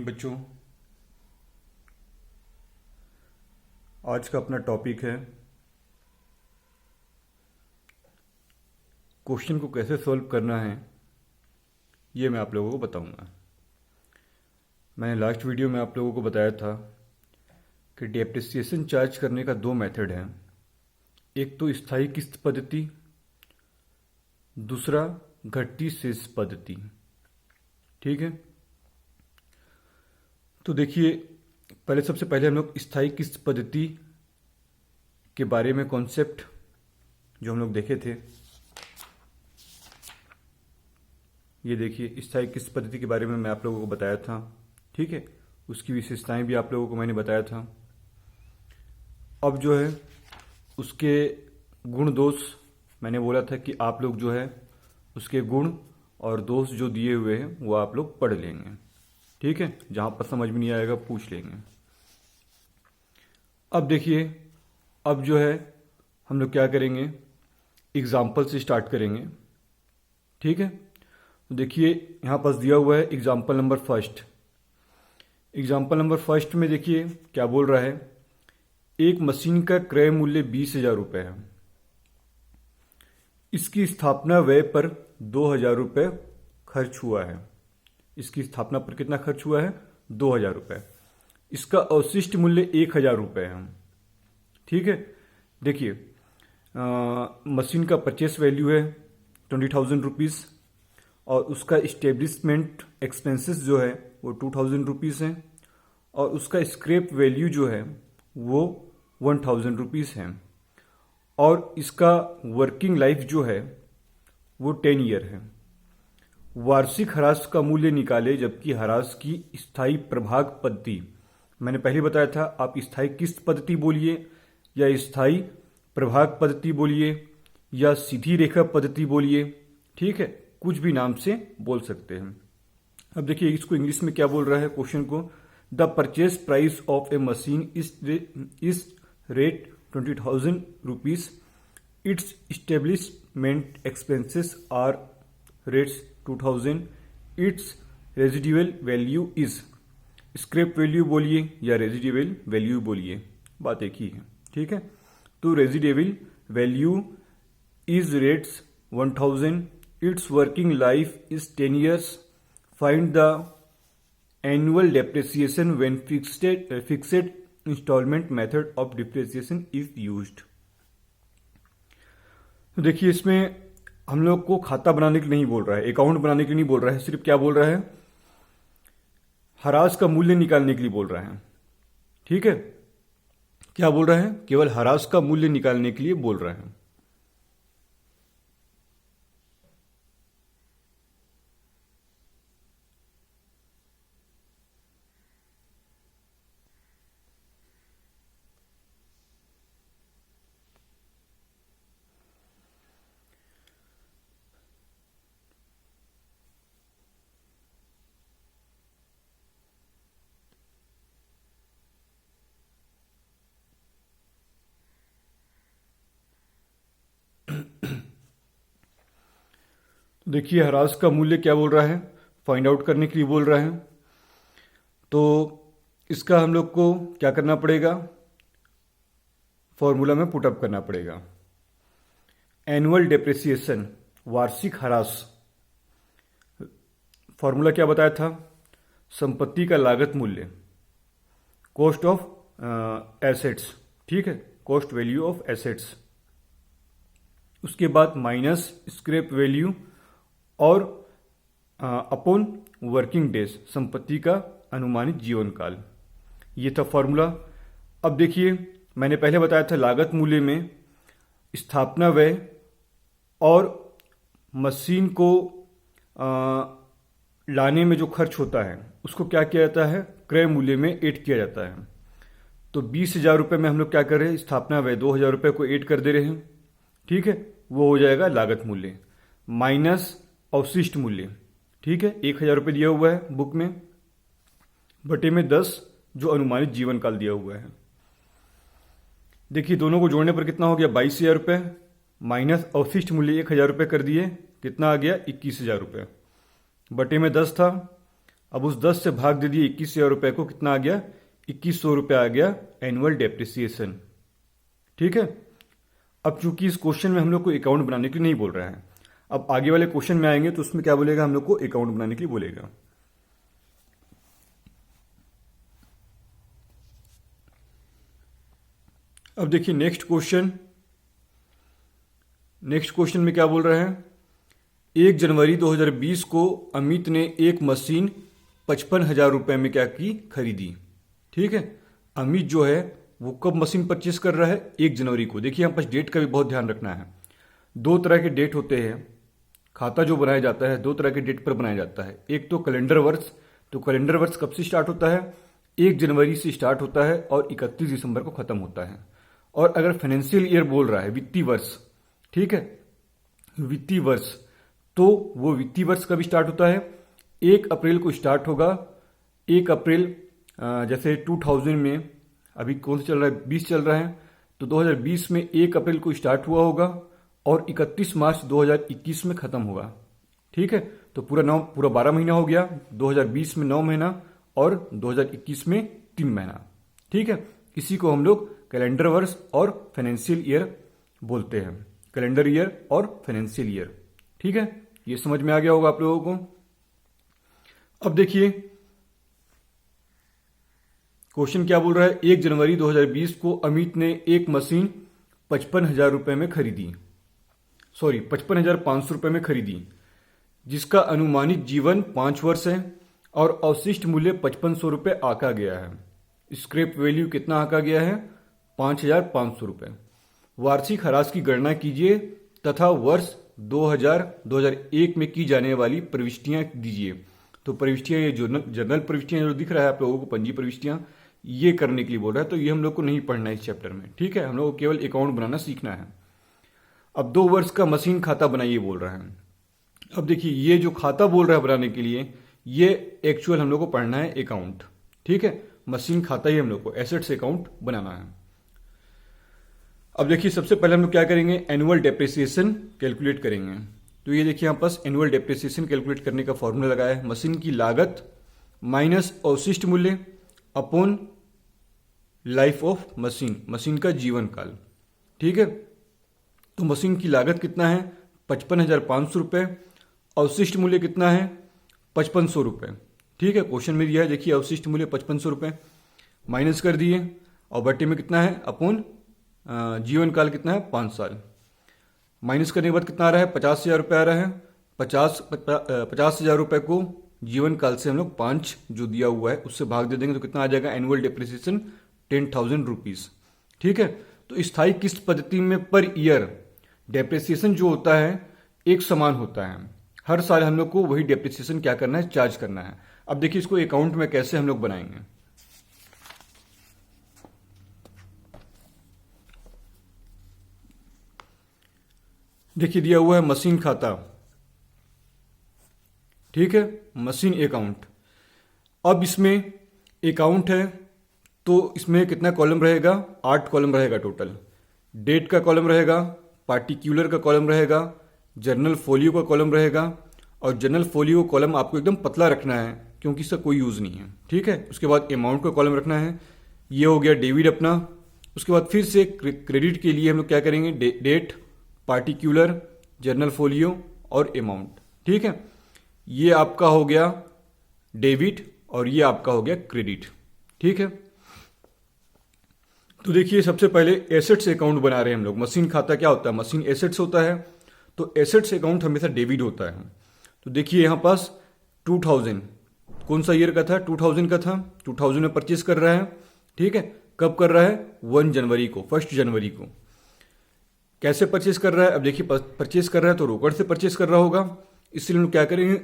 Morning बच्चों। आज का अपना टॉपिक है क्वेश्चन को कैसे सॉल्व करना है। ये मैं आप लोगों को बताऊंगा। मैंने लास्ट वीडियो में आप लोगों को बताया था कि डेप्रिसिएशन चार्ज करने का दो मेथड है। एक तो स्थायी किस्त पद्धति, दूसरा घटती शेष पद्धति। ठीक है, तो देखिए सबसे पहले हम लोग स्थायी किस्त पद्धति के बारे में कॉन्सेप्ट जो हम लोग देखे थे, ये देखिए स्थायी किस्त पद्धति के बारे में मैं आप लोगों को बताया था। ठीक है, उसकी विशेषताएं भी आप लोगों को मैंने बताया था। अब जो है उसके गुण दोष मैंने बोला था कि आप लोग जो है उसके गुण और दोष जो दिए हुए हैं वो आप लोग पढ़ लेंगे। ठीक है, जहां पर समझ में नहीं आएगा पूछ लेंगे। अब देखिए, अब जो है हम लोग क्या करेंगे, एग्जाम्पल से स्टार्ट करेंगे। ठीक है, तो देखिए यहां पर दिया हुआ है example number first. Example number first में देखिए क्या बोल रहा है, एक मशीन का क्रय मूल्य 20,000 रुपये है। इसकी स्थापना व्यय पर 2,000 रुपये खर्च हुआ है। इसकी स्थापना पर कितना खर्च हुआ है, 2,000 रुपये। इसका अवशिष्ट मूल्य 1,000 रुपये है। ठीक है, देखिए मशीन का परचेस वैल्यू है 20,000 रुपीज़ और उसका इस्टेब्लिशमेंट एक्सपेंसेस जो है वो 2,000 रुपीज़ है और उसका स्क्रैप वैल्यू जो है वो 1,000 रुपीज़ है और इसका वर्किंग लाइफ जो है वो 10 ईयर है। वार्षिक ह्रास का मूल्य निकाले, जबकि ह्रास की स्थायी प्रभाग पद्धति, मैंने पहले बताया था आप स्थायी किस्त पद्धति बोलिए या स्थायी प्रभाग पद्धति बोलिए या सीधी रेखा पद्धति बोलिए। ठीक है, कुछ भी नाम से बोल सकते हैं। अब देखिए इसको इंग्लिश में क्या बोल रहा है क्वेश्चन को, the purchase price of a machine is rate 20,000 rupees, its establishment expenses are rates 2,000, its residual value is, scrap value बोलिए या रेजिडुअल वैल्यू बोलिए, बात एक ही है। ठीक है, तो residual value is rates 1,000, its working life is 10 years, find the annual depreciation when fixed instalment method of depreciation is used. तो देखिए इसमें हम लोग को खाता बनाने के लिए नहीं बोल रहा है, अकाउंट बनाने के लिए नहीं बोल रहा है, सिर्फ क्या बोल रहा है, ह्रास का मूल्य निकालने के लिए बोल रहा है। ठीक है, क्या बोल रहा है, केवल ह्रास का मूल्य निकालने के लिए बोल रहा है। देखिए ह्रास का मूल्य क्या बोल रहा है, फाइंड आउट करने के लिए बोल रहा है। तो इसका हम लोग को क्या करना पड़ेगा, फॉर्मूला में पुटअप करना पड़ेगा। एनुअल डेप्रिसिएशन, वार्षिक ह्रास, फॉर्मूला क्या बताया था, संपत्ति का लागत मूल्य, कॉस्ट ऑफ एसेट्स। ठीक है, कॉस्ट वैल्यू ऑफ एसेट्स, उसके बाद माइनस स्क्रैप वैल्यू और अपॉन वर्किंग डेज, संपत्ति का अनुमानित जीवन काल। ये था फॉर्मूला। अब देखिए मैंने पहले बताया था लागत मूल्य में स्थापना व्यय और मशीन को लाने में जो खर्च होता है उसको क्या किया जाता है, क्रय मूल्य में ऐड किया जाता है। तो 20,000 रुपये में हम लोग क्या कर रहे हैं, स्थापना व्यय 2,000 रुपये को ऐड कर दे रहे हैं। ठीक है, वो हो जाएगा लागत मूल्य माइनस अवशिष्ट मूल्य। ठीक है, 1,000 रुपये दिया हुआ है बुक में, बटे में 10 जो अनुमानित जीवन काल दिया हुआ है। देखिए दोनों को जोड़ने पर कितना हो गया, 22,000 रुपये माइनस अवशिष्ट मूल्य 1,000 रुपये कर दिए, कितना आ गया, 21,000 रुपये, बटे में 10 था अब उस 10 से भाग दे दिए 21,000 रुपए को, कितना आ गया? 2100 रुपये आ गया एनुअल डेप्रिसिएशन। ठीक है। अब चूंकि इस क्वेश्चन में हम लोग को अकाउंट बनाने के लिए नहीं बोल रहा है, अब आगे वाले क्वेश्चन में आएंगे तो उसमें क्या बोलेगा, हम लोग को अकाउंट बनाने के लिए बोलेगा। अब देखिए नेक्स्ट क्वेश्चन में क्या बोल रहे हैं? 1 जनवरी 2020 को अमित ने एक मशीन 55,000 रुपए में क्या की? खरीदी। ठीक है। अमित जो है वो कब मशीन परचेस कर रहा है? 1 जनवरी को। देखिए यहाँ पास डेट का भी बहुत ध्यान रखना है। दो तरह के डेट होते हैं, खाता जो बनाया जाता है दो तरह के डेट पर बनाया जाता है। एक तो कैलेंडर वर्ष, तो कैलेंडर वर्ष कब से स्टार्ट होता है? 1 जनवरी से स्टार्ट होता है और 31 दिसंबर को खत्म होता है। और अगर फाइनेंशियल ईयर बोल रहा है, वित्तीय वर्ष, ठीक है, वित्तीय वर्ष, तो वो वित्तीय वर्ष कब स्टार्ट होता है? 1 अप्रैल को स्टार्ट होगा। 1 अप्रैल जैसे 2000 में, अभी कौन सा चल रहा है? 20 चल रहा है, तो 2020 में 1 अप्रैल को स्टार्ट हुआ होगा और 31 मार्च 2021 में खत्म होगा। ठीक है। तो पूरा 12 महीना हो गया। 2020 में 9 महीना और 2021 में 3 महीना। ठीक है। इसी को हम लोग कैलेंडर वर्ष और फाइनेंशियल ईयर बोलते हैं। कैलेंडर ईयर और फाइनेंशियल ईयर। ठीक है। ये समझ में आ गया होगा आप लोगों को। अब देखिए क्वेश्चन क्या बोल रहा है? 1 जनवरी 2020 को अमित ने एक मशीन 55,000 रुपए में खरीदी, 55,500 रुपए में खरीदी, जिसका अनुमानित जीवन 5 वर्ष है और अवशिष्ट मूल्य 5500 रुपये आंका गया है। स्क्रैप वैल्यू कितना आंका गया है? 5,500 रुपये। वार्षिक ह्रास की गणना कीजिए तथा वर्ष 2001 में की जाने वाली प्रविष्टियां दीजिए। तो प्रविष्टियां, ये जो जनरल प्रविष्टियां जो दिख रहा है आप लोगों को, पंजी प्रविष्टियां, ये करने के लिए बोल रहा है। तो ये हम लोग को नहीं पढ़ना है इस चैप्टर में। ठीक है। हम लोग को केवल अकाउंट बनाना सीखना है। अब 2 वर्ष का मशीन खाता बनाइए बोल रहा है। अब देखिए ये जो खाता बोल रहा है बनाने के लिए, ये एक्चुअल हम लोग को पढ़ना है अकाउंट। ठीक है। मशीन खाता ही हम लोग को एसेट्स अकाउंट बनाना है। अब देखिए सबसे पहले हम लोग क्या करेंगे? एनुअल डेप्रिसिएशन कैलकुलेट करेंगे। तो ये देखिए यहाँ पास एनुअल डेप्रिसिएशन कैलकुलेट करने का फॉर्मूला लगाया है। मशीन की लागत माइनस अवशिष्ट मूल्य upon life of machine, machine का जीवन काल। ठीक है। तो मशीन की लागत कितना है? 55,500 रुपये। अवशिष्ट मूल्य कितना है? 5500 रुपये। ठीक है। क्वेश्चन में दिया है, देखिए अवशिष्ट मूल्य 5500 रुपये, माइनस कर दिए और बट्टे में कितना है? अपॉन जीवन काल कितना है? 5 साल। माइनस करने के बाद कितना आ रहा है? 50,000 रुपये आ रहा है। 50,000 रुपये को जीवन काल से हम लोग 5 जो दिया हुआ है उससे भाग दे देंगे तो कितना आ जाएगा? Annual depreciation 10,000 rupees. ठीक है। तो स्थायी किस्त पद्धति में पर ईयर डेप्रिसिएशन जो होता है एक समान होता है। हर साल हम लोग को वही डेप्रिसिएशन क्या करना है? चार्ज करना है। अब देखिए इसको अकाउंट में कैसे हम लोग बनाएंगे। देखिए दिया हुआ है मशीन खाता, ठीक है, मशीन अकाउंट। अब इसमें अकाउंट है तो इसमें कितना कॉलम रहेगा? 8 कॉलम रहेगा टोटल। डेट का कॉलम रहेगा, पार्टिकुलर का कॉलम रहेगा, जर्नल फोलियो का कॉलम रहेगा। और जर्नल फोलियो कॉलम आपको एकदम पतला रखना है क्योंकि इसका कोई यूज नहीं है। ठीक है। उसके बाद अमाउंट का कॉलम रखना है। ये हो गया डेबिट अपना। उसके बाद फिर से क्रेडिट के लिए हम लोग क्या करेंगे? डेट, पार्टिकुलर, जर्नल फोलियो और अमाउंट। ठीक है। ये आपका हो गया डेबिट और ये आपका हो गया क्रेडिट। ठीक है। तो देखिए सबसे पहले एसेट्स अकाउंट बना रहे हैं हम लोग। मशीन खाता क्या होता है? मशीन एसेट्स होता है, तो एसेट्स अकाउंट हमेशा डेबिट होता है। तो देखिए यहां पास 2000 कौन सा ईयर का था? 2000 का था। 2000 में परचेज कर रहा है। ठीक है। कब कर रहा है? 1 जनवरी को, 1 जनवरी को। कैसे परचेज कर रहा है? अब देखिए परचेज कर रहा है तो रोकड़ से परचेज कर रहा होगा, इसलिए हम क्या करेंगे?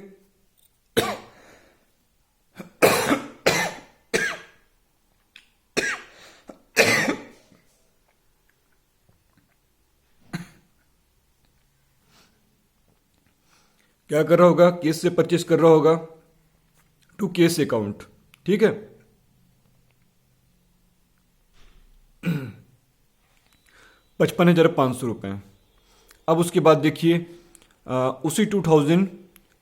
क्या कर रहा होगा? केस से परचेज कर रहा होगा टू केस अकाउंट। ठीक है। 55,500 रुपये। अब उसके बाद देखिए उसी 2000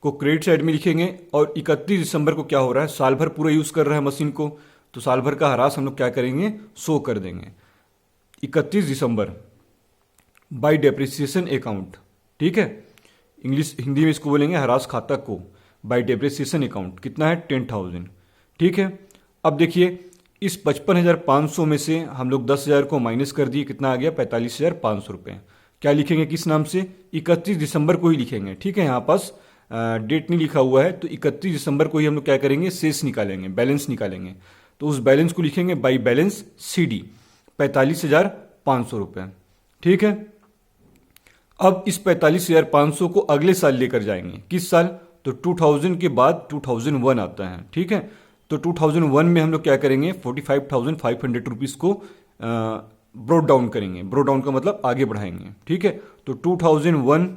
को क्रेडिट साइड में लिखेंगे और 31 दिसंबर को क्या हो रहा है, साल भर पूरा यूज कर रहा है मशीन को, तो साल भर का ह्रास हम लोग क्या करेंगे, शो कर देंगे। 31 दिसंबर बाय डेप्रिसिएशन अकाउंट, ठीक है, इंग्लिश हिंदी में इसको बोलेंगे ह्रास खाता को, बाय डेप्रिसिएशन अकाउंट कितना है 10,000, ठीक है। अब देखिए इस 55,500 में से हम लोग 10,000 को माइनस कर दिए, कितना आ गया 45,500 रुपये। क्या लिखेंगे किस नाम से, 31 दिसंबर को ही लिखेंगे, ठीक है। यहाँ पास डेट नहीं लिखा हुआ है, तो 31 दिसंबर को ही हम लोग क्या करेंगे, शेष निकालेंगे, बैलेंस निकालेंगे। तो उस बैलेंस को लिखेंगे बाई बैलेंस CD 45,500 रुपये, ठीक है। अब इस 45,500 को अगले साल लेकर जाएंगे, किस साल, तो 2000 के बाद 2001 आता है, ठीक है। तो 2001 में हम लोग क्या करेंगे, 45,500 रुपीज़ को ब्रोड डाउन करेंगे, ब्रोड डाउन का मतलब आगे बढ़ाएंगे, ठीक है। तो 2001,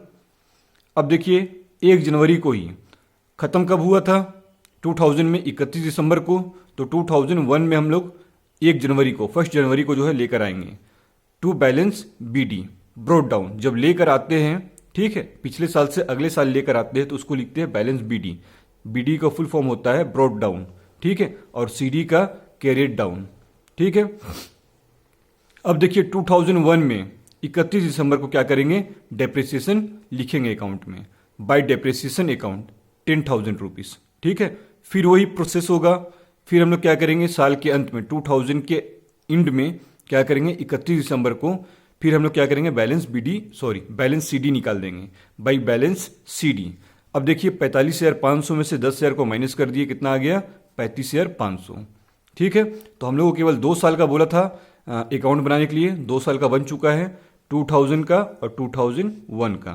अब देखिए 1 जनवरी को ही खत्म कब हुआ था, 2000 में 31 दिसंबर को, तो 2001 में हम लोग 1 जनवरी को, 1 जनवरी को जो है लेकर आएंगे to balance BD brought down. जब लेकर आते हैं, ठीक है, पिछले साल से अगले साल लेकर आते हैं तो उसको लिखते हैं बैलेंस BD। BD का फुल फॉर्म होता है ब्रोड डाउन, ठीक है, और CD का कैरिड डाउन, ठीक है। अब देखिए 2001 में 31 दिसंबर को क्या करेंगे, डेप्रिसिएशन लिखेंगे अकाउंट में, बाय डेप्रिसिएशन अकाउंट 10,000 रुपीज़, ठीक है। फिर वही प्रोसेस होगा, फिर हम लोग क्या करेंगे साल के अंत में 2000 के एंड में क्या करेंगे 31 दिसंबर को, फिर हम लोग क्या करेंगे बैलेंस बैलेंस CD निकाल देंगे बाई बैलेंस CD। अब देखिए 45,500 में से 10,000 को माइनस कर दिए, कितना आ गया 35,500, ठीक है। तो हम लोग को केवल 2 साल का बोला था अकाउंट बनाने के लिए, 2 साल का बन चुका है, 2000 का और 2001 का,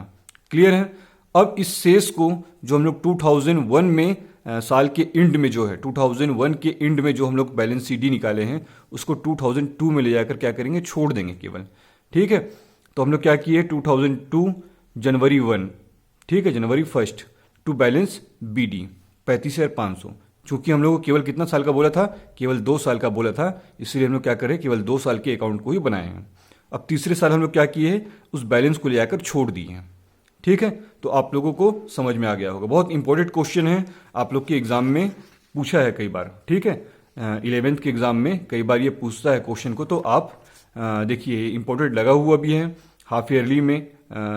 क्लियर है। अब इस शेष को जो हम लोग 2001 में साल के एंड में जो है 2001 के एंड में जो हम लोग बैलेंस CD निकाले हैं उसको 2002 में ले जाकर क्या करेंगे, छोड़ देंगे केवल, ठीक है। तो हम लोग क्या किए 2002 जनवरी 1, ठीक है, जनवरी 1 टू बैलेंस BD 35,500। चूंकि हम लोग को केवल कितना साल का बोला था, केवल 2 साल का बोला था, इसलिए हम लोग क्या करें केवल 2 साल के अकाउंट को ही बनाए हैं। अब तीसरे साल हम लोग क्या किए हैं, उस बैलेंस को ले जाकर छोड़ दिए हैं, ठीक है। तो आप लोगों को समझ में आ गया होगा, बहुत इंपॉर्टेंट क्वेश्चन है, आप लोग के एग्जाम में पूछा है कई बार, ठीक है। 11th के एग्जाम में कई बार ये पूछता है क्वेश्चन को, तो आप देखिए इंपॉर्टेंट लगा हुआ भी है, हाफ ईयरली में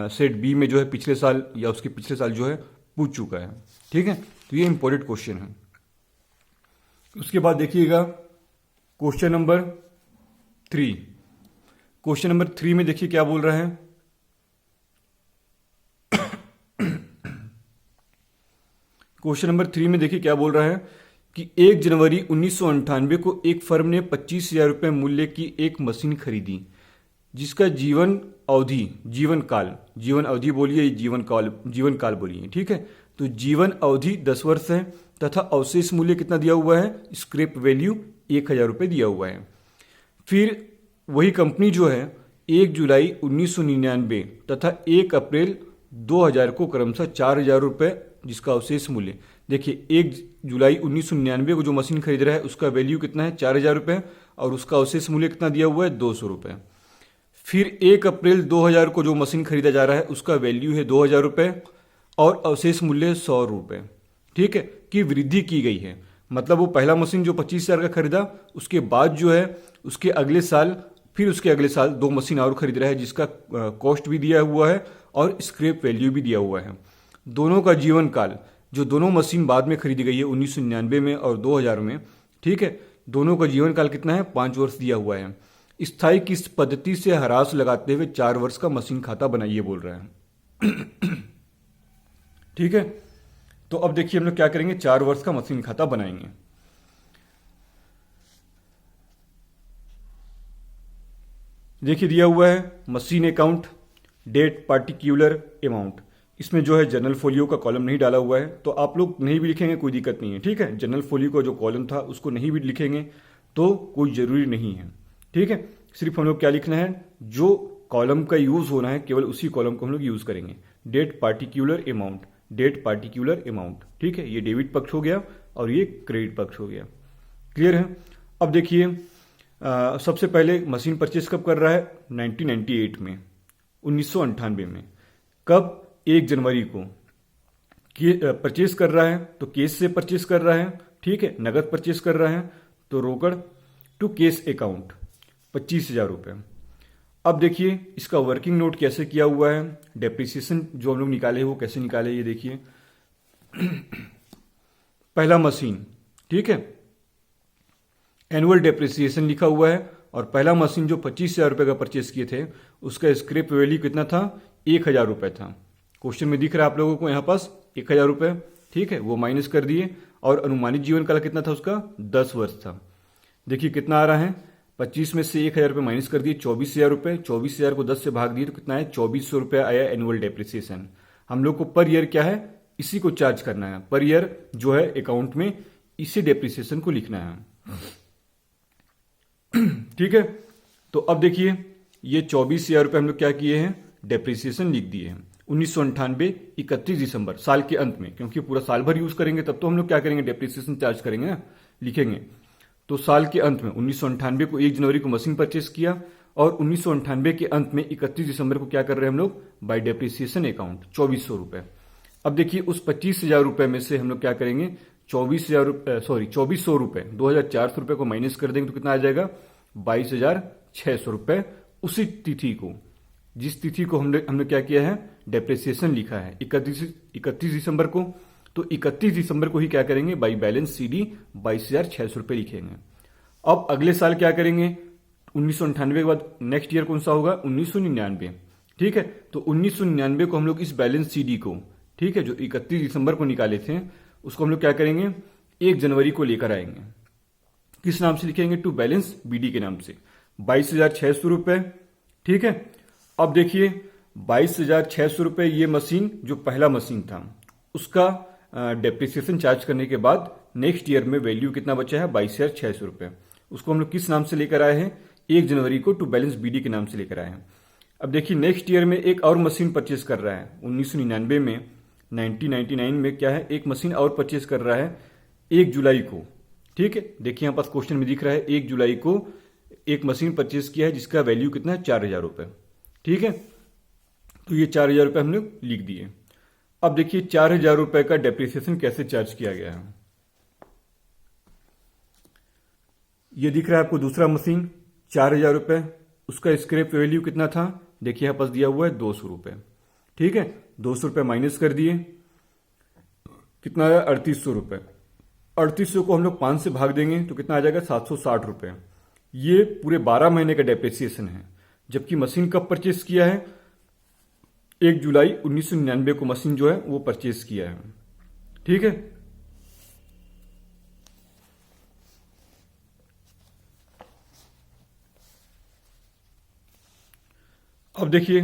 सेट B में जो है पिछले साल या उसके पिछले साल जो है पूछ चुका है, ठीक है। तो ये इंपॉर्टेंट क्वेश्चन है। उसके बाद देखिएगा क्वेश्चन नंबर 3। क्वेश्चन नंबर 3 में देखिए क्या बोल रहा है, क्वेश्चन नंबर 3 में देखिए क्या बोल रहा है कि 1 जनवरी 1998 को एक फर्म ने 25,000 रुपये मूल्य की एक मशीन खरीदी जिसका जीवन अवधि बोलिए, जीवन काल बोलिए, ठीक है। तो जीवन अवधि 10 वर्ष है तथा अवशेष मूल्य कितना दिया हुआ है, स्क्रैप वैल्यू 1,000 रुपये दिया हुआ है। फिर वही कंपनी जो है 1 जुलाई 1999 तथा 1 अप्रैल 2000 को क्रमशः 4,000 रुपये जिसका अवशेष मूल्य, देखिए 1 जुलाई 1999 को जो मशीन खरीद रहा है उसका वैल्यू कितना है 4,000 रुपये और उसका अवशेष मूल्य कितना दिया हुआ है 200 रुपये। फिर 1 अप्रैल 2000 को जो मशीन खरीदा जा रहा है उसका वैल्यू है 2,000 रुपये और अवशेष मूल्य 100 रुपये, ठीक है, की वृद्धि की गई है। मतलब वो पहला मशीन जो 25,000 का खरीदा उसके बाद जो है उसके अगले साल फिर उसके अगले साल 2 मशीन और खरीद रहा है जिसका कॉस्ट भी दिया हुआ है और स्क्रैप वैल्यू भी दिया हुआ है। दोनों का जीवन काल, जो दोनों मशीन बाद में खरीदी गई है 1999 में और 2000 में, ठीक है, दोनों का जीवन काल कितना है 5 वर्ष दिया हुआ है। स्थायी किस्त पद्धति से ह्रास लगाते हुए 4 वर्ष का मशीन खाता बनाइए बोल रहा है ठीक है। तो अब देखिए हम लोग क्या करेंगे, 4 वर्ष का मशीन खाता बनाएंगे। देखिए दिया हुआ है machine account, date, particular amount. इसमें जो है जनरल फोलियो का कॉलम नहीं डाला हुआ है, तो आप लोग नहीं भी लिखेंगे कोई दिक्कत नहीं है, ठीक है। जनरल फोलियो का जो कॉलम था उसको नहीं भी लिखेंगे तो कोई जरूरी नहीं है, ठीक है। सिर्फ हम लोग क्या लिखना है, जो कॉलम का यूज होना है केवल उसी कॉलम को हम लोग यूज करेंगे। Date particular amount, date particular amount, ठीक है। ये डेबिट पक्ष हो गया और ये क्रेडिट पक्ष हो गया, क्लियर है। अब देखिए सबसे पहले मशीन परचेस कब कर रहा है, 1998 में, 1998 में। कब, 1 जनवरी को। परचेज कर रहा है तो कैश से परचेज कर रहा है, ठीक है, नगद परचेज कर रहा है तो रोकड़ टू कैश अकाउंट 25,000 रुपये। अब देखिए इसका वर्किंग नोट कैसे किया हुआ है, डेप्रिसिएशन जो हम लोग निकाले वो कैसे निकाले, ये देखिए। पहला मशीन, ठीक है, एनुअल डेप्रिसिएशन लिखा हुआ है और पहला मशीन जो 25,000 रुपये का परचेस किए थे उसका स्क्रैप वैल्यू कितना था, 1,000 रुपये था। क्वेश्चन में दिख रहा है आप लोगों को यहाँ पास 1,000 रुपये, ठीक है, वो माइनस कर दिए और अनुमानित जीवन काल कितना था उसका, 10 वर्ष था। देखिए कितना आ रहा है, 25 में से 1,000 रुपये माइनस कर दिए, 24,000 रुपये, 24,000 को 10 से भाग दिए तो कितना है, 2,400 रुपये आया एनुअल डेप्रिसिएशन। हम लोग को पर ईयर क्या है, इसी को चार्ज करना है, पर ईयर जो है अकाउंट में इसी डेप्रिसिएशन को लिखना है। ठीक है, तो अब देखिए ये 24,000 रुपये हम लोग क्या किए हैं, डेप्रिसिएशन लिख दिए हैं। 1998 31 दिसंबर साल के अंत में, क्योंकि पूरा साल भर यूज करेंगे तब तो हम लोग क्या करेंगे, डेप्रिसिएशन चार्ज करेंगे ना, लिखेंगे। तो साल के अंत में 1998 को 1 जनवरी को मशीन परचेस किया और 1998 के अंत में 31 दिसंबर को क्या कर रहे हैं हम लोग, बाय डेप्रिसिएशन अकाउंट 2,400 रुपये। अब देखिए उस 25,000 रुपये में से हम लोग क्या करेंगे, 2,400 रुपये, 2,400 रुपये को माइनस कर देंगे तो कितना आ जाएगा, 22,600 रुपये। उसी तिथि को, जिस तिथि को हमने क्या किया है, डेप्रिसिएशन लिखा है 31 दिसंबर को, तो 31 दिसंबर को ही क्या करेंगे, बाई बैलेंस सीडी 22,600 रुपये लिखेंगे। अब अगले साल क्या करेंगे, 1998 के बाद नेक्स्ट ईयर कौन सा होगा, 1999, ठीक है। तो 1999 को हम लोग इस बैलेंस सीडी को, ठीक है, जो 31 दिसंबर को निकाले थे उसको हम लोग क्या करेंगे, 1 जनवरी को लेकर आएंगे। किस नाम से लिखेंगे, टू बैलेंस बीडी के नाम से, 22,600 रुपये, ठीक है। अब देखिए 22,600 रुपये ये मशीन जो पहला मशीन था उसका डेप्रिसिएशन चार्ज करने के बाद नेक्स्ट ईयर में वैल्यू कितना बचा है, 22,600 रुपये। उसको हम लोग किस नाम से लेकर आए हैं, 1 जनवरी को टू बैलेंस बीडी के नाम से लेकर आए हैं। अब देखिए नेक्स्ट ईयर में एक और मशीन परचेज कर रहा है, 1999 में, 1999 में क्या है, एक मशीन और परचेज कर रहा है 1 जुलाई को, ठीक है। देखिए यहाँ पास क्वेश्चन में दिख रहा है 1 जुलाई को एक मशीन परचेज किया है जिसका वैल्यू कितना है, 4,000 रुपये, ठीक है। तो ये 4,000 रुपये हमने लिख दिए। अब देखिए 4,000 रुपये का डेप्रिसिएशन कैसे चार्ज किया गया है। ये दिख रहा है आपको दूसरा मशीन 4,000 रुपये, उसका स्क्रैप वैल्यू कितना था, देखिए यहाँ पास दिया हुआ है 200 रुपये, ठीक है। 200 रुपये माइनस कर दिए, कितना आया, 3,800 रुपये। 3,800 को हम लोग 5 से भाग देंगे तो कितना आ जाएगा, 760 रुपये। ये पूरे 12 महीने का डेप्रिसिएशन है। जबकि मशीन कब परचेस किया है, 1 जुलाई 1999 को मशीन जो है वो परचेस किया है, ठीक है। अब देखिए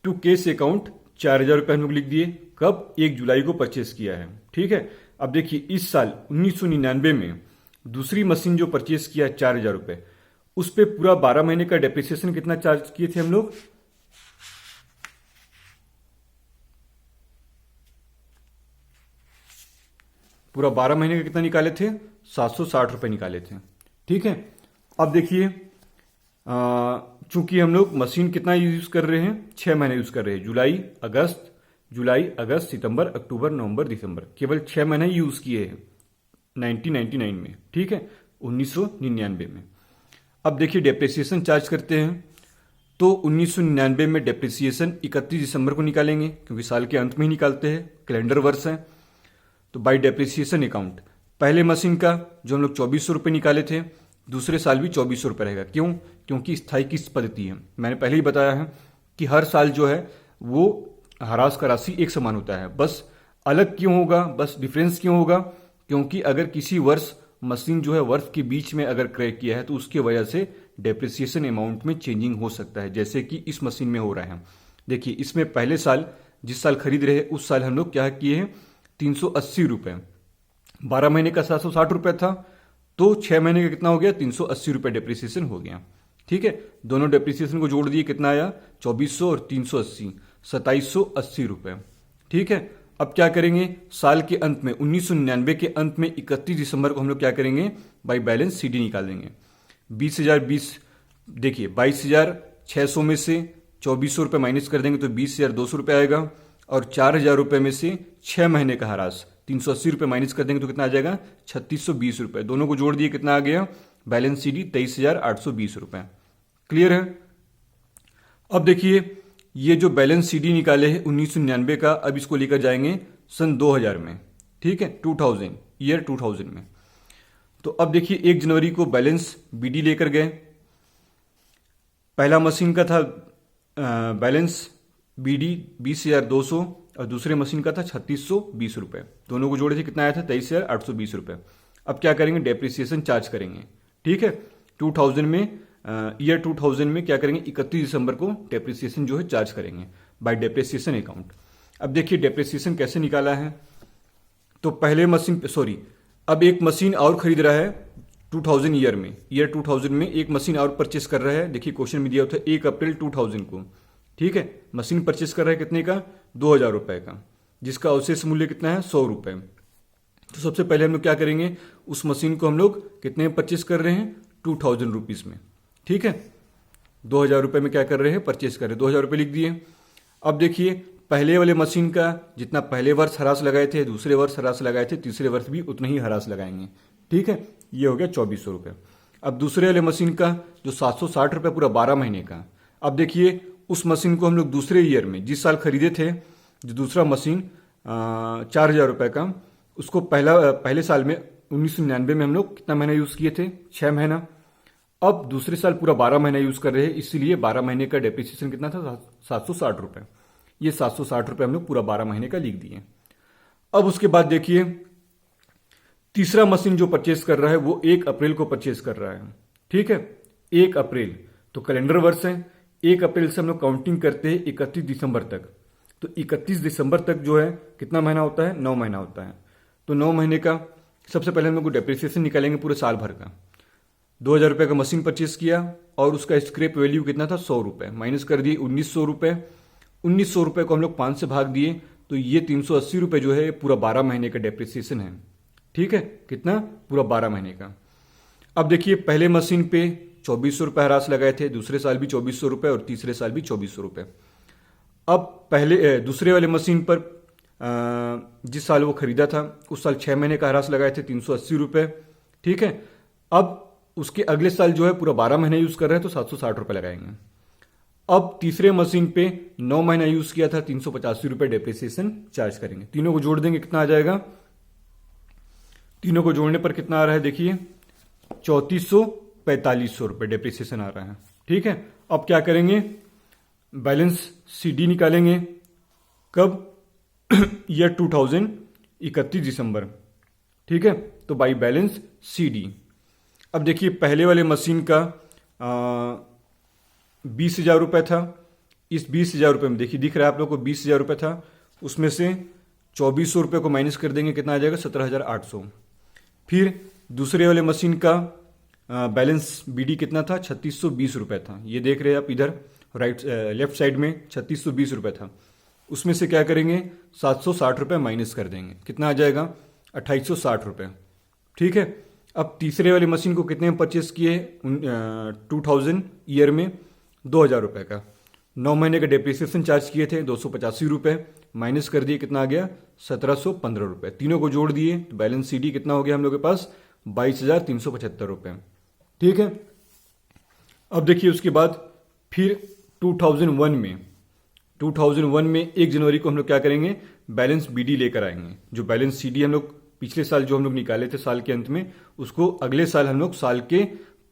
टू कैश अकाउंट 4,000 रुपये हम लोग लिख दिए, कब, 1 जुलाई को परचेस किया है, ठीक है। अब देखिए इस साल 1999 में दूसरी मशीन जो परचेस किया है 4,000 रुपये, उस पर पूरा 12 महीने का डेप्रिसिएशन कितना चार्ज किए थे हम लोग, पूरा 12 महीने का कितना निकाले थे, 760 रुपये निकाले थे, ठीक है। अब देखिए चूंकि हम लोग मशीन कितना यूज कर रहे हैं, 6 महीने यूज कर रहे हैं, जुलाई अगस्त सितंबर अक्टूबर नवंबर दिसंबर, केवल 6 महीने यूज किए हैं 1999 में, ठीक है, 1999 में। अब देखिए डेप्रिसिएशन चार्ज करते हैं, तो 1999 में डेप्रिसिएशन 31 दिसंबर को निकालेंगे क्योंकि साल के अंत में ही निकालते हैं, कैलेंडर वर्ष है। तो बाय डेप्रिसिएशन अकाउंट पहले मशीन का जो हम लोग 2,400 रुपये निकाले थे, दूसरे साल भी 2,400 रुपये रहेगा। क्यों, क्योंकि स्थायी किस्त पद्धति है। मैंने पहले ही बताया है कि हर साल जो है वो ह्रास का राशि एक समान होता है। बस अलग क्यों होगा, बस डिफरेंस क्यों होगा, क्योंकि अगर किसी वर्ष मशीन जो है वर्ष के बीच में अगर क्रय किया है तो उसकी वजह से डेप्रिसिएशन अमाउंट में चेंजिंग हो सकता है, जैसे कि इस मशीन में हो रहा है। देखिए इसमें पहले साल जिस साल खरीद रहे हैं उस साल हम लोग क्या किए हैं, 380 रुपये, 12 महीने का 760 रुपये था, तो 6 महीने का कितना हो गया, 380 रुपये डेप्रिसिएशन हो गया, ठीक है। दोनों डेप्रिसिएशन को जोड़ दिए, कितना आया, 2,400 और 380, 2,780 रुपये, ठीक है। अब क्या करेंगे, साल के अंत में 1999 के अंत में 31 दिसंबर को हम लोग क्या करेंगे, बाई बैलेंस सीडी निकाल देंगे। 20,020, देखिए 22,600 में से 2,400 रुपये माइनस कर देंगे तो 20,200 रुपये आएगा। और 4,000 रुपये में से 6 महीने का ह्रास 380 रुपये माइनस कर देंगे तो कितना आ जाएगा 3620 रुपये। दोनों को जोड़ दिए कितना आ गया बैलेंस सीडी 23,820 रुपये। क्लियर है। अब देखिए ये जो बैलेंस सीडी निकाले हैं 1999 का, अब इसको लेकर जाएंगे सन 2000 में, ठीक है, 2000 ईयर 2000 में। तो अब देखिए 1 जनवरी को बैलेंस बीडी लेकर गए। पहला मशीन का था बैलेंस बीडी 20,200 और दूसरे मशीन का था 3620 रुपये। दोनों को जोड़े थे कितना आया था 23,820 रुपये। अब क्या करेंगे डेप्रिसिएशन चार्ज करेंगे, ठीक है। 2000 में ईयर 2000 में क्या करेंगे 31 दिसंबर को डेप्रिसिएशन जो है चार्ज करेंगे बाय डेप्रिसिएशन अकाउंट। अब देखिए डेप्रिसिएशन कैसे निकाला है। तो पहले मशीन अब एक मशीन और खरीद रहा है 2000 ईयर 2000 में एक मशीन और परचेस कर रहा है। देखिए क्वेश्चन में दिया होता है 1 अप्रैल 2000 को, ठीक है। मशीन परचेस कर रहा है कितने का 2,000 रुपए का, जिसका अवशेष मूल्य कितना है 100 रुपए। तो सबसे पहले हम लोग क्या करेंगे उस मशीन को हम लोग कितने में परचेस कर रहे हैं 2000 रुपीज में, ठीक है। 2,000 रुपए में क्या कर रहे हैं परचेस कर रहे हैं, 2,000 रुपए लिख दिए। अब देखिए पहले वाले मशीन का जितना पहले वर्ष ह्रास लगाए थे, दूसरे वर्ष ह्रास लगाए थे, तीसरे वर्ष भी उतना ही ह्रास लगाएंगे, ठीक है। ये हो गया 2400 रुपये। अब दूसरे वाले मशीन का जो 760 रुपये पूरा 12 महीने का। अब देखिए उस मशीन को हम लोग दूसरे ईयर में जिस साल खरीदे थे जो दूसरा मशीन 4,000 रुपये का, उसको पहले साल में 1999 में हम लोग कितना महीना यूज किए थे 6 महीना। अब दूसरे साल पूरा 12 महीना यूज कर रहे हैं, इसीलिए 12 महीने का डेप्रिसिएशन कितना था 760 रुपये। ये 760 रुपये हम लोग पूरा 12 महीने का लिख दिए। अब उसके बाद देखिए तीसरा मशीन जो परचेस कर रहा है वो 1 अप्रैल को परचेस कर रहा है, ठीक है। 1 अप्रैल तो कैलेंडर वर्ष है, 1 अप्रैल से हम लोग काउंटिंग करते हैं 31 दिसंबर तक। तो 31 दिसंबर तक जो है कितना महीना होता है 9 महीना होता है। तो 9 महीने का सबसे पहले हम लोग डेप्रिसिएशन निकालेंगे पूरे साल भर का। 2,000 रुपये का मशीन परचेस किया और उसका स्क्रैप वैल्यू कितना था 100 रुपये, माइनस कर दिए 1900 रुपये। 1900 रुपये को हम लोग 5 से भाग दिए तो ये 380 रुपये जो है पूरा 12 महीने का डेप्रिसिएशन है, ठीक है। कितना पूरा 12 महीने का। अब देखिए पहले मशीन पे 2400 रुपये ह्रास लगाए थे, दूसरे साल भी 2400 रुपये और तीसरे साल भी 2400 रुपये। अब दूसरे वाले मशीन पर जिस साल वो खरीदा था उस साल 6 महीने का ह्रास लगाए थे 380 रुपये, ठीक है। अब उसके अगले साल जो है पूरा 12 महीने यूज कर रहे हैं तो 760 रुपये लगाएंगे। अब तीसरे मशीन पे 9 महीना यूज किया था 385 रुपये डेप्रिसिएशन चार्ज करेंगे। तीनों को जोड़ देंगे कितना आ जाएगा, तीनों को जोड़ने पर कितना आ रहा है देखिए 3400-4500 रुपये डेप्रिसिएशन आ रहा है, ठीक है। अब क्या करेंगे बैलेंस सीडी निकालेंगे कब ईयर 2000 31 दिसंबर, ठीक है। तो बाई बैलेंस सीडी। अब देखिए पहले वाले मशीन का 20,000 रुपये था। इस 20,000 रुपये में देखिए दिख रहा है आप लोग को 20,000 रुपये था, उसमें से 2400 रुपये को माइनस कर देंगे कितना आ जाएगा 17,800। फिर दूसरे वाले मशीन का बैलेंस बीडी कितना था 3620 रुपये था। ये देख रहे हैं आप इधर लेफ्ट साइड में 3620 रुपये था। उसमें से क्या करेंगे 760 रुपये माइनस कर देंगे, कितना आ जाएगा 2860 रुपये, ठीक है। अब तीसरे वाली मशीन को कितने में परचेस किए 2000 ईयर में 2,000 रुपये का। 9 महीने का डेप्रिसिएशन चार्ज किए थे 285 रुपये, माइनस कर दिए कितना आ गया 1715 रुपये। तीनों को जोड़ दिए तो बैलेंस सीडी कितना हो गया हम लोग के पास 22,375 रुपये, ठीक है। अब देखिए उसके बाद फिर 2001 में 1 जनवरी को हम लोग क्या करेंगे बैलेंस बीडी लेकर आएंगे। जो बैलेंस सीडी हम लोग पिछले साल जो हम लोग निकाले थे साल के अंत में, उसको अगले साल हम लोग साल के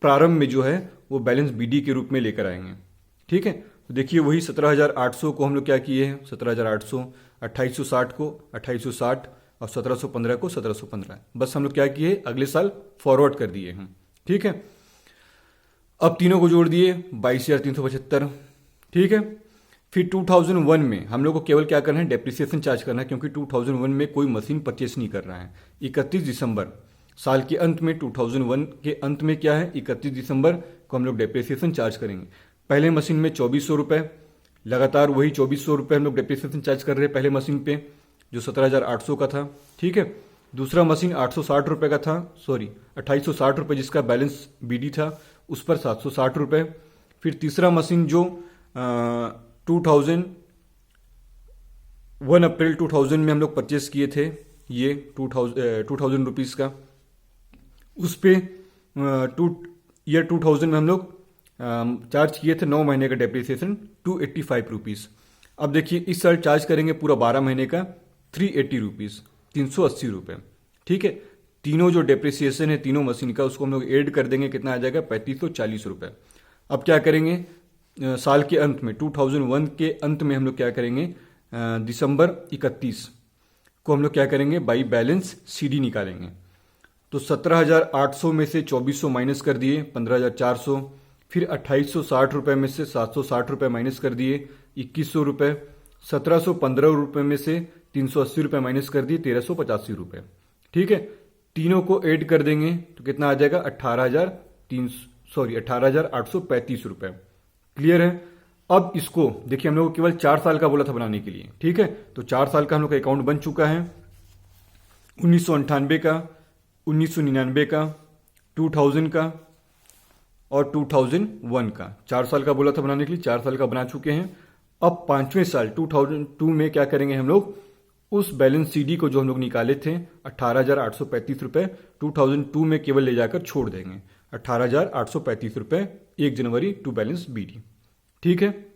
प्रारंभ में जो है वो बैलेंस बीडी के रूप में लेकर आएंगे, ठीक है। तो देखिए वही 17,800 को हम लोग क्या किए हैं 17,800, 2860 को 2860 और 1715 को 1715, बस हम लोग क्या किए अगले साल फॉरवर्ड कर दिए हैं, ठीक है। अब तीनों को जोड़ दिए 22,375, ठीक है। फिर 2001 में हम लोग को केवल क्या करना है डेप्रिसिएशन चार्ज करना है, क्योंकि 2001 में कोई मशीन परचेस नहीं कर रहा है। 31 दिसंबर साल के अंत में 2001 के अंत में क्या है 31 दिसंबर को हम लोग डेप्रिसिएशन चार्ज करेंगे। पहले मशीन में 2400 रुपये, लगातार वही 2400 रुपये हम लोग डेप्रिसिएशन चार्ज कर रहे हैं पहले मशीन पे जो 17,800 का था, ठीक है। दूसरा मशीन 860 रुपये का था, 2860 रुपये जिसका बैलेंस बीडी था उस पर 760 रुपये। फिर तीसरा मशीन जो 2001 1 अप्रैल 2000 में हम लोग परचेस किए थे ये 2000 रुपीज़ का। उस पे ईयर 2000 में हम लोग चार्ज किए थे 9 महीने का डेप्रिसिएशन 285 रुपीज़। अब देखिए इस साल चार्ज करेंगे पूरा 12 महीने का 380 रुपीज़, 380 रुपये। ठीक है, तीनों जो डेप्रिसिएशन है तीनों मशीन का उसको हम लोग ऐड कर देंगे, कितना आ जाएगा 3540 रुपये। अब क्या करेंगे साल के अंत में 2001 के अंत में हम लोग क्या करेंगे दिसंबर 31 को हम लोग क्या करेंगे बाई बैलेंस सीडी निकालेंगे। तो 17,800 में से 2400 माइनस कर दिए 15,400, फिर 2860 रुपये में से 760 रुपये माइनस कर दिए 2100 रुपये, 1715 रुपये में से 380 रुपये माइनस कर दिए 1385 रुपये। ठीक है, तीनों को ऐड कर देंगे तो कितना आ जाएगा 18,835 रुपये। क्लियर है। अब इसको देखिए हम लोग को केवल 4 साल का बोला था बनाने के लिए। ठीक है, तो 4 साल का हम लोग का अकाउंट बन चुका है, 1998 का, 1999 का, 2000 का और 2001 का। 4 साल का बोला था बनाने के लिए, 4 साल का बना चुके हैं। अब 5वें साल 2002 में क्या करेंगे हम लोग उस बैलेंस सीडी को जो हम लोग निकाले थे 18,835 रुपये 2002 में केवल ले जाकर छोड़ देंगे 18,835 रुपये 1 जनवरी टू बैलेंस बीडी। ठीक है।